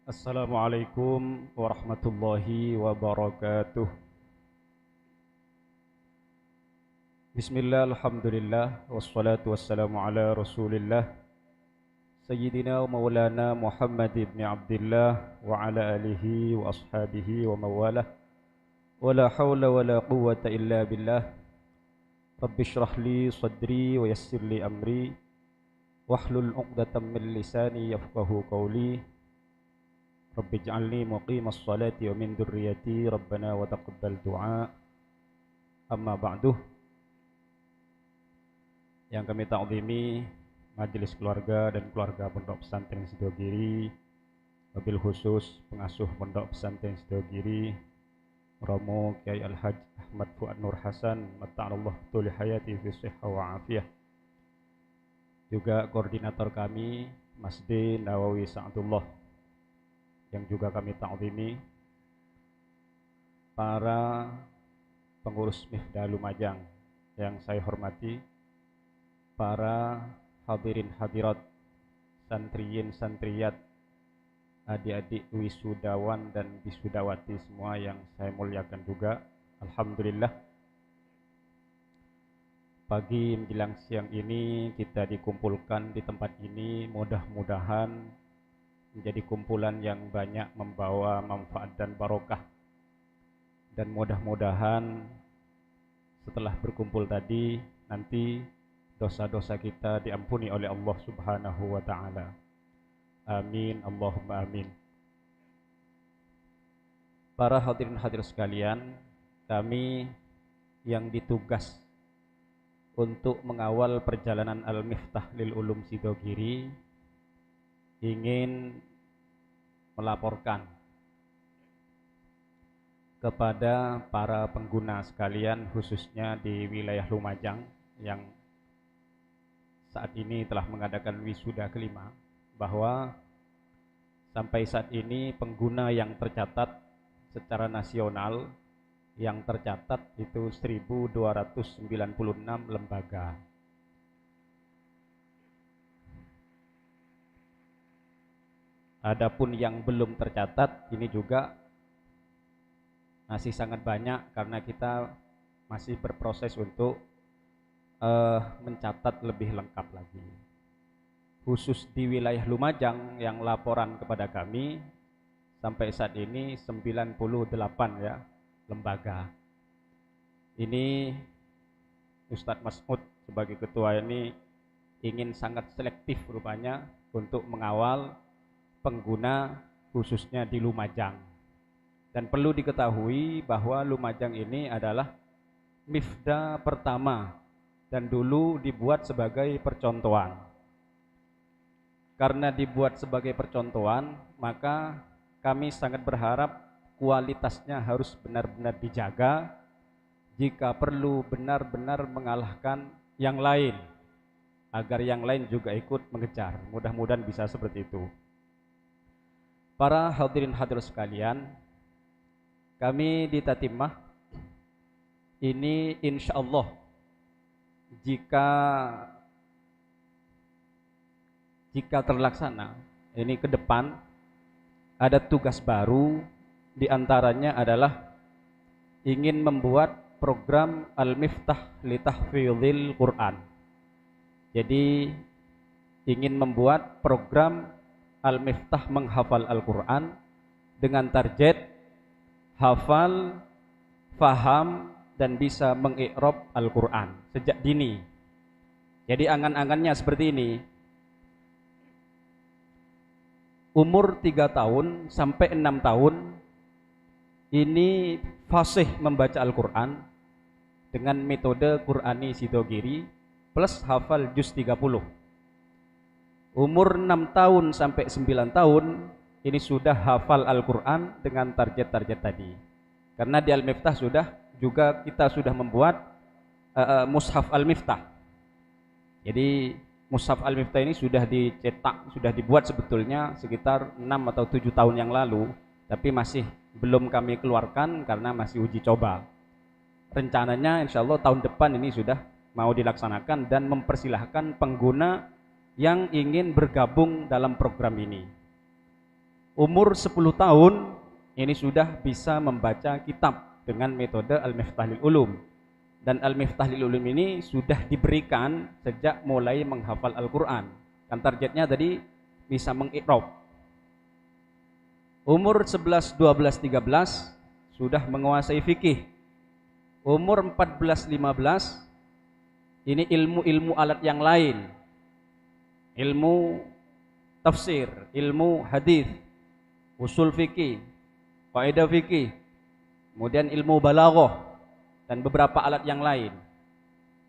Assalamualaikum warahmatullahi wabarakatuh. Bismillah, alhamdulillah, wassalatu wassalamu ala rasulillah Sayyidina wa maulana Muhammad ibn Abdullah wa ala alihi wa ashabihi wa mawalah. Wa la hawla wa la quwwata illa billah. Rabbi shrah li sadri wa yassir li amri wahlul 'uqdatam min lisani yafqahu qawli. Rabbi ij'alni muqimas salati wa min dzurriyyati rabbana wa taqabbal du'a. Amma ba'du. Yang kami ta'zimi majelis keluarga dan keluarga Pondok Pesantren Sidogiri, wabil khusus pengasuh Pondok Pesantren Sidogiri, Romo Kiai Al-Hajj Ahmad Fuad Nur Hasan, mata'allah tuli hayati fi shihha wa afiyah. Juga koordinator kami Masjid Nawawi Sa'dullah, yang juga kami ta'zimi, para pengurus Mifdah Lumajang yang saya hormati, para hadirin hadirat, santriyin santriyat, adik-adik wisudawan dan wisudawati semua yang saya muliakan juga. Alhamdulillah, pagi menjelang siang ini kita dikumpulkan di tempat ini, mudah-mudahan menjadi kumpulan yang banyak membawa manfaat dan barokah. Dan mudah-mudahan setelah berkumpul tadi, nanti dosa-dosa kita diampuni oleh Allah Subhanahu wa ta'ala. Amin, Allahumma amin. Para hadirin hadir sekalian, kami yang ditugas untuk mengawal perjalanan Al-Miftah lil Ulum Sidogiri ingin melaporkan kepada para pengguna sekalian, khususnya di wilayah Lumajang yang saat ini telah mengadakan wisuda kelima, bahwa sampai saat ini pengguna yang tercatat secara nasional yang tercatat itu 1296 lembaga. Adapun yang belum tercatat ini juga masih sangat banyak, karena kita masih berproses untuk mencatat lebih lengkap lagi. Khusus di wilayah Lumajang yang laporan kepada kami sampai saat ini 98 ya lembaga. Ini Ustadz Mas'ud sebagai ketua ini ingin sangat selektif rupanya untuk mengawal pengguna khususnya di Lumajang. Dan perlu diketahui bahwa Lumajang ini adalah Mifdah pertama dan dulu dibuat sebagai percontohan. Karena dibuat sebagai percontohan, maka kami sangat berharap kualitasnya harus benar-benar dijaga, jika perlu benar-benar mengalahkan yang lain, agar yang lain juga ikut mengejar. Mudah-mudahan bisa seperti itu. Para hadirin hadir sekalian, kami di Tatimah ini insya Allah jika terlaksana, ini ke depan ada tugas baru, diantaranya adalah ingin membuat program Al-Miftah li Tahfidhil Quran. Jadi ingin membuat program Al-Miftah menghafal Al-Quran dengan target hafal, faham, dan bisa mengi'rab Al-Quran sejak dini. Jadi angan-angannya seperti ini. Umur 3 tahun sampai 6 tahun ini fasih membaca Al-Quran dengan metode Qur'ani Sidogiri plus hafal juz 30. Umur 6 tahun sampai 9 tahun ini sudah hafal Al-Quran dengan target-target tadi. Karena di Al-Miftah kita sudah membuat Mushaf Al-Miftah. Jadi Mushaf Al-Miftah ini sudah dicetak, sudah dibuat sebetulnya sekitar 6 atau 7 tahun yang lalu, tapi masih belum kami keluarkan karena masih uji coba. Rencananya insya Allah tahun depan ini sudah mau dilaksanakan dan mempersilahkan pengguna yang ingin bergabung dalam program ini. umur 10 tahun ini sudah bisa membaca kitab dengan metode Al-Miftah lil Ulum. Dan Al-Miftah lil Ulum ini sudah diberikan sejak mulai menghafal Al-Quran. Kan targetnya tadi bisa mengiqrab. Umur 11, 12, 13 sudah menguasai fikih. Umur 14, 15 ini ilmu-ilmu alat yang lain. Ilmu tafsir, ilmu hadis, usul fikih, kaidah fikih, kemudian ilmu balaghah dan beberapa alat yang lain.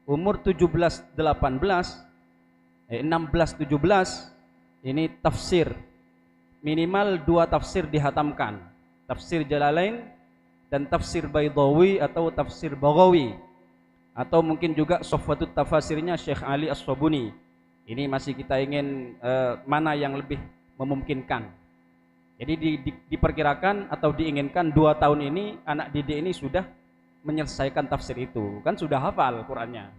Umur 17, 18, 16, 17 ini tafsir. Minimal 2 tafsir dihatamkan. Tafsir Jalalain dan tafsir Baydawi atau tafsir Baghawi. Atau mungkin juga Sofwatut Tafasirnya Syekh Ali As-Sabuni. Ini masih kita ingin mana yang lebih memungkinkan. Jadi diperkirakan atau diinginkan 2 tahun ini anak didik ini sudah menyelesaikan tafsir itu. Kan sudah hafal Qur'annya.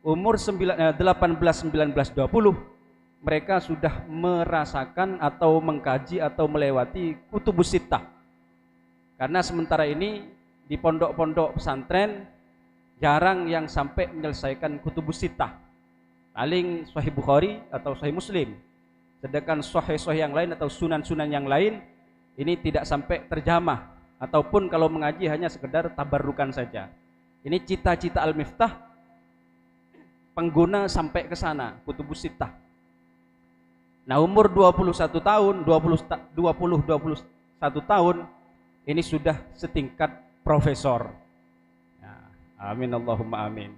Umur 18, 19, 20 mereka sudah merasakan atau mengkaji atau melewati Kutubus Sittah. Karena sementara ini di pondok-pondok pesantren jarang yang sampai menyelesaikan Kutubus Sittah. Paling Sahih Bukhari atau Sahih Muslim. Sedangkan sahih-sahih yang lain atau sunan-sunan yang lain ini tidak sampai terjamah, ataupun kalau mengaji hanya sekedar tabarrukan saja. Ini cita-cita Al-Miftah pengguna sampai ke sana, Kutubus Sittah. Nah, umur 21 tahun, 21 tahun ini sudah setingkat profesor. Nah, amin Allahumma amin.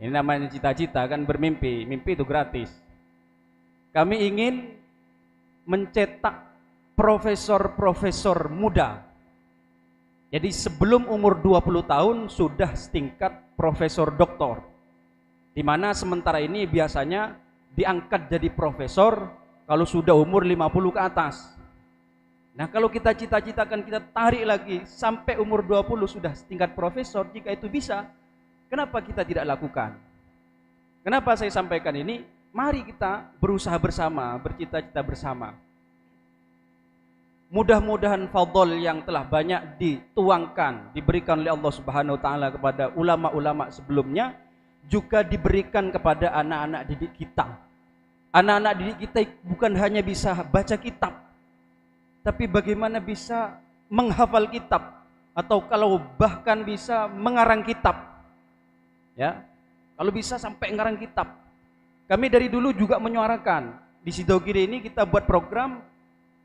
Ini namanya cita-cita kan, bermimpi. Mimpi itu gratis. Kami ingin mencetak profesor-profesor muda. Jadi sebelum umur 20 tahun sudah setingkat profesor doktor. Di mana sementara ini biasanya diangkat jadi profesor kalau sudah umur 50 ke atas. Nah, kalau kita cita-citakan, kita tarik lagi sampai umur 20 sudah setingkat profesor, jika itu bisa, kenapa kita tidak lakukan? Kenapa saya sampaikan ini? Mari kita berusaha bersama, bercita-cita bersama. Mudah-mudahan fadhol yang telah banyak dituangkan, diberikan oleh Allah Subhanahu wa taala kepada ulama-ulama sebelumnya juga diberikan kepada anak-anak didik kita. Anak-anak didik kita bukan hanya bisa baca kitab, tapi bagaimana bisa menghafal kitab, atau kalau bahkan bisa mengarang kitab. Ya, kalau bisa sampai mengarang kitab. Kami dari dulu juga menyuarakan di Sidogiri ini kita buat program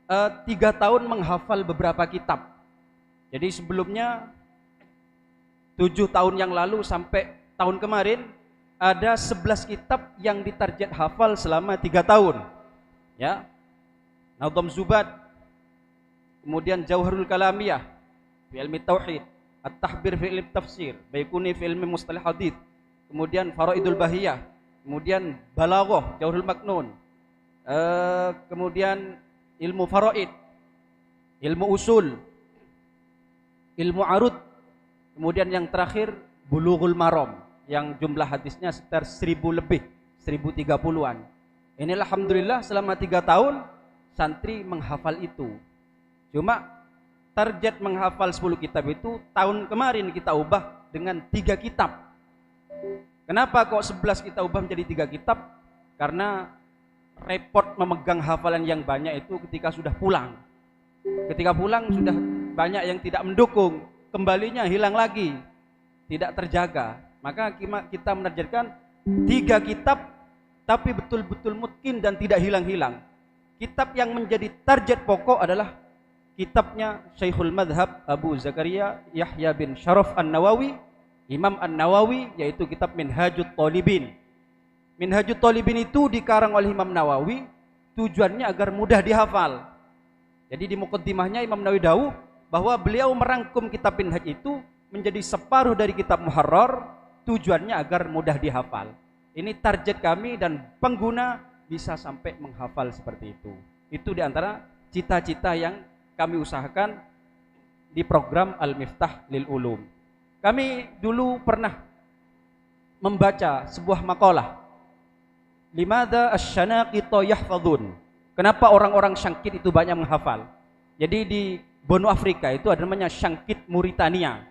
3 tahun menghafal beberapa kitab. Jadi sebelumnya 7 tahun yang lalu sampai tahun kemarin ada 11 kitab yang ditarget hafal selama 3 tahun. Ya. Nadham Zubat, kemudian Jauharul Kalamiyah fi ilmi tauhid, At-Tahbir fi ilmi tafsir, Baikuni fi ilmi mustalah hadits, kemudian Faraidul Bahiyah, kemudian Balaghah, Jauharul Maknun, kemudian ilmu faraid, ilmu usul, ilmu arud, kemudian yang terakhir Bulughul Maram yang jumlah hadisnya sekitar 1000 lebih, 1030-an. Ini alhamdulillah selama 3 tahun santri menghafal itu. Cuma target menghafal 10 kitab itu tahun kemarin kita ubah dengan 3 kitab. Kenapa kok 11 kita ubah menjadi 3 kitab? Karena repot memegang hafalan yang banyak itu ketika sudah pulang. Ketika pulang sudah banyak yang tidak mendukung, kembalinya hilang lagi, tidak terjaga. Maka kita menargetkan 3 kitab tapi betul-betul mungkin dan tidak hilang-hilang. Kitab yang menjadi target pokok adalah kitabnya Syekhul Madhab Abu Zakaria Yahya bin Syaraf An-Nawawi, Imam An-Nawawi, yaitu kitab Minhajut Thalibin. Minhajut Thalibin itu dikarang oleh Imam Nawawi tujuannya agar mudah dihafal. Jadi di muqaddimahnya Imam Nawawi dawuh bahwa beliau merangkum kitab Minhaj itu menjadi separuh dari kitab Muharrar, tujuannya agar mudah dihafal. Ini target kami dan pengguna bisa sampai menghafal seperti itu. Itu diantara cita-cita yang kami usahakan di program Al-Miftah lil Ulum. Kami dulu pernah membaca sebuah makalah, Limadha asy-syanaqitu yahfadzun. Kenapa orang-orang Syangkit itu banyak menghafal? Jadi di benua Afrika itu ada namanya Syangkit Mauritania.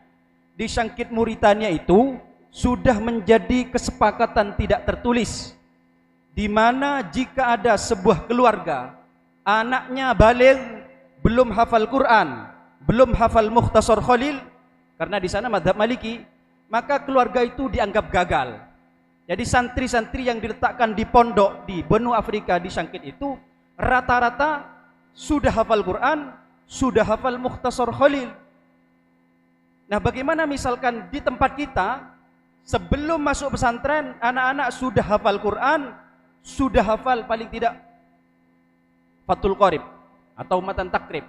Di Syangkit Mauritania itu sudah menjadi kesepakatan tidak tertulis, di mana jika ada sebuah keluarga anaknya baligh belum hafal Quran, belum hafal Mukhtasar Khalil, karena di sana mazhab Maliki, maka keluarga itu dianggap gagal. Jadi santri-santri yang diletakkan di pondok di benua Afrika di Syangkit itu rata-rata sudah hafal Quran, sudah hafal Mukhtasar Khalil. Nah, bagaimana misalkan di tempat kita sebelum masuk pesantren anak-anak sudah hafal Quran, sudah hafal paling tidak Fathul Qorib atau Matan Takrib,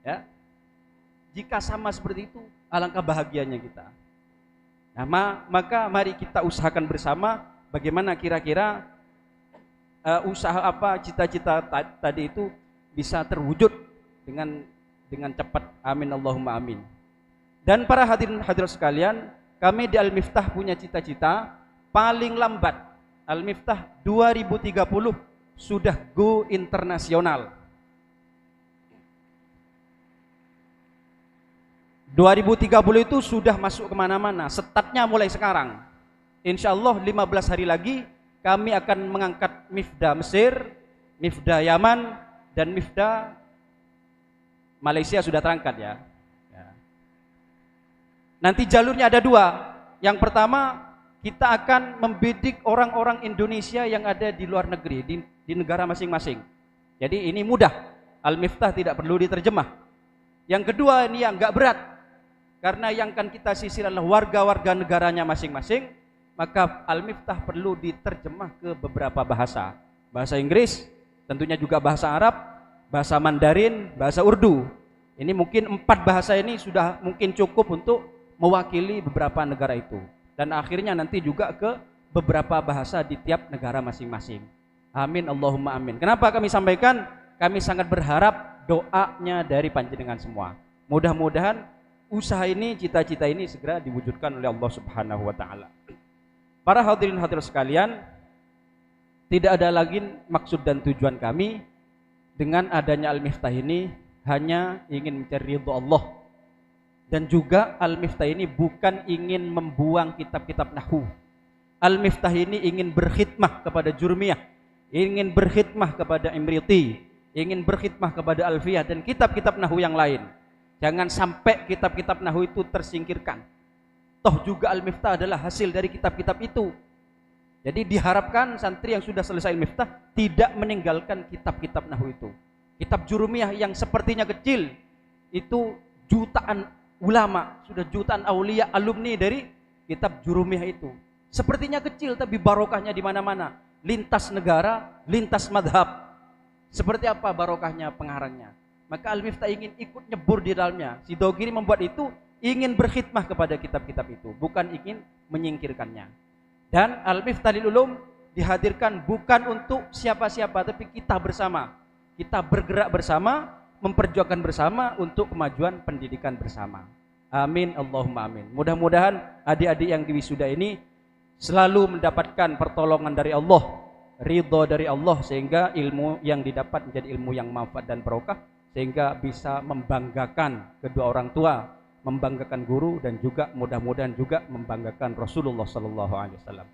ya. Jika sama seperti itu, alangkah bahagianya kita. Nah, maka mari kita usahakan bersama bagaimana kira-kira usaha apa, cita-cita tadi itu bisa terwujud dengan cepat. Amin Allahumma amin. Dan para hadirin hadirat sekalian, kami di Al-Miftah punya cita-cita paling lambat Al-Miftah 2030 sudah go internasional. 2030 itu sudah masuk kemana-mana, startnya mulai sekarang. Insya Allah 15 hari lagi kami akan mengangkat Mifda Mesir, Mifda Yaman, dan Mifda Malaysia sudah terangkat ya. Nanti jalurnya ada dua. Yang pertama, kita akan membidik orang-orang Indonesia yang ada di luar negeri, di negara masing-masing. Jadi ini mudah, Al-Miftah tidak perlu diterjemah. Yang kedua, ini yang enggak berat, karena yang akan kita sisir adalah warga-warga negaranya masing-masing. Maka Al-Miftah perlu diterjemah ke beberapa bahasa. Bahasa Inggris, tentunya juga bahasa Arab, bahasa Mandarin, bahasa Urdu. Ini mungkin 4 bahasa ini sudah mungkin cukup untuk mewakili beberapa negara itu. Dan akhirnya nanti juga ke beberapa bahasa di tiap negara masing-masing. Amin Allahumma amin. Kenapa kami sampaikan? Kami sangat berharap doanya dari panjenengan semua. Mudah-mudahan usaha ini, cita-cita ini segera diwujudkan oleh Allah Subhanahu wa taala. Para hadirin hadirat sekalian, tidak ada lagi maksud dan tujuan kami dengan adanya Al-Miftah ini hanya ingin mencari ridho Allah. Dan juga Al-Miftah ini bukan ingin membuang kitab-kitab nahwu. Al-Miftah ini ingin berkhidmah kepada Jurmiyah, ingin berkhidmah kepada Imriti, ingin berkhidmah kepada Alfiyah dan kitab-kitab nahwu yang lain. Jangan sampai kitab-kitab nahwu itu tersingkirkan. Toh juga Al-Miftah adalah hasil dari kitab-kitab itu. Jadi diharapkan santri yang sudah selesai Al-Miftah tidak meninggalkan kitab-kitab nahwu itu. Kitab Jurmiyah yang sepertinya kecil itu jutaan ulama, sudah jutaan aulia alumni dari kitab Jurumiyah itu. Sepertinya kecil tapi barokahnya di mana-mana. Lintas negara, lintas madhab. Seperti apa barokahnya pengarangnya? Maka Al-Miftah ingin ikut nyebur di dalamnya. Si Dogiri membuat itu ingin berkhidmah kepada kitab-kitab itu, bukan ingin menyingkirkannya. Dan Al-Miftah lil Ulum dihadirkan bukan untuk siapa-siapa, tapi kita bersama. Kita bergerak bersama, memperjuangkan bersama untuk kemajuan pendidikan bersama. Amin Allahumma amin. Mudah-mudahan adik-adik yang diwisuda ini selalu mendapatkan pertolongan dari Allah, ridho dari Allah, sehingga ilmu yang didapat menjadi ilmu yang manfaat dan barokah, sehingga bisa membanggakan kedua orang tua, membanggakan guru, dan juga mudah-mudahan juga membanggakan Rasulullah sallallahu alaihi wasallam.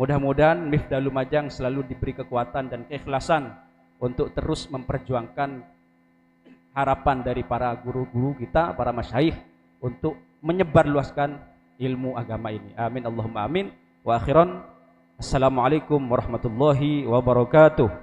Mudah-mudahan Miftah Lumajang selalu diberi kekuatan dan keikhlasan untuk terus memperjuangkan harapan dari para guru-guru kita, para masyayikh, untuk menyebarluaskan ilmu agama ini. Amin Allahumma amin. Wa akhiran, assalamualaikum warahmatullahi wabarakatuh.